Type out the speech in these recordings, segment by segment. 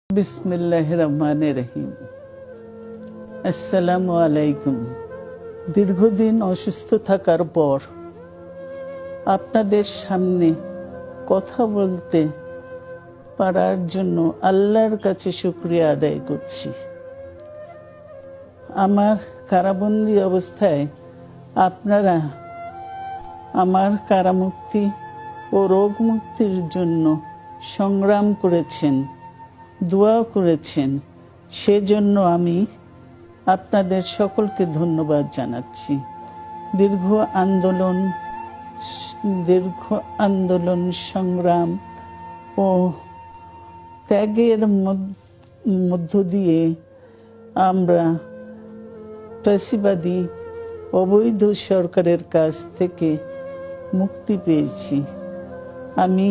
বিসমিল্লাহির রহমানির রহিম। আসসালামু আলাইকুম। দীর্ঘদিন অসুস্থ থাকার পর আপনাদের সামনে কথা বলতে পারার জন্য আল্লাহর কাছে শুকরিয়া আদায় করছি। আমার কারাবন্দী অবস্থায় আপনারা আমার কারামুক্তি ও রোগ মুক্তির জন্য সংগ্রাম করেছেন, দোয়া করেছেন। সেজন্য আমি আপনাদের সকলকে ধন্যবাদ জানাচ্ছি। দীর্ঘ আন্দোলন সংগ্রাম ও ত্যাগের মধ্য দিয়ে আমরা ফ্যাসিবাদী অবৈধ সরকারের কাছ থেকে মুক্তি পেয়েছি। আমি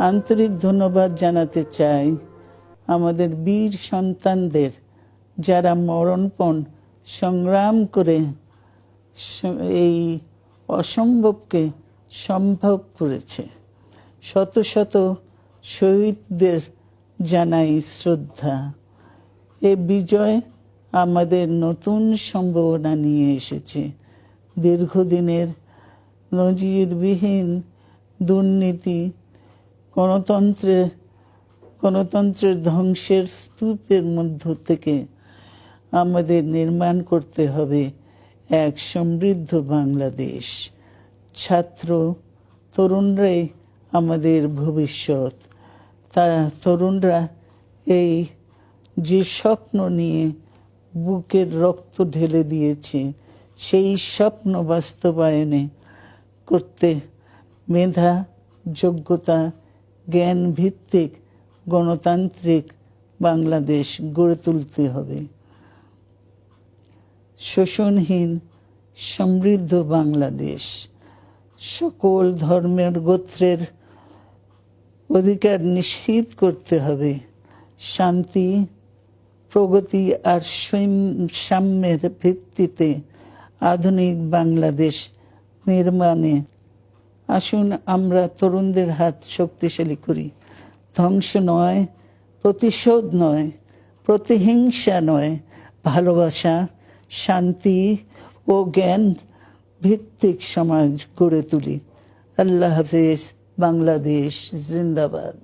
আন্তরিক ধন্যবাদ জানাতে চাই আমাদের বীর সন্তানদের, যারা মরণপণ সংগ্রাম করে এই অসম্ভবকে সম্ভব করেছে। শত শত শহীদদের জানাই শ্রদ্ধা। এ বিজয় আমাদের নতুন সম্ভাবনা নিয়ে এসেছে। দীর্ঘদিনের নজিরবিহীন দুর্নীতি, গণতন্ত্রের ধ্বংসের স্তূপের মধ্য থেকে আমাদের নির্মাণ করতে হবে এক সমৃদ্ধ বাংলাদেশ। ছাত্র তরুণরাই আমাদের ভবিষ্যৎ। তারা তরুণরা এই যে স্বপ্ন নিয়ে বুকের রক্ত ঢেলে দিয়েছে, সেই স্বপ্ন বাস্তবায়নে করতে মেধা, যোগ্যতা, জ্ঞান ভিত্তিক গণতান্ত্রিক বাংলাদেশ গড়ে তুলতে হবে। শোষণহীন সমৃদ্ধ বাংলাদেশ। সকল ধর্মের গোত্রের অধিকার নিশ্চিত করতে হবে। শান্তি, প্রগতি আর সাম্যের ভিত্তিতে আধুনিক বাংলাদেশ নির্মাণে আসুন আমরা তরুণদের হাত শক্তিশালী করি। ধ্বংস নয়, প্রতিশোধ নয়, প্রতিহিংসা নয়, ভালোবাসা, শান্তি ও জ্ঞান ভিত্তিক সমাজ গড়ে তুলি। আল্লাহ হাফেজ। বাংলাদেশ জিন্দাবাদ।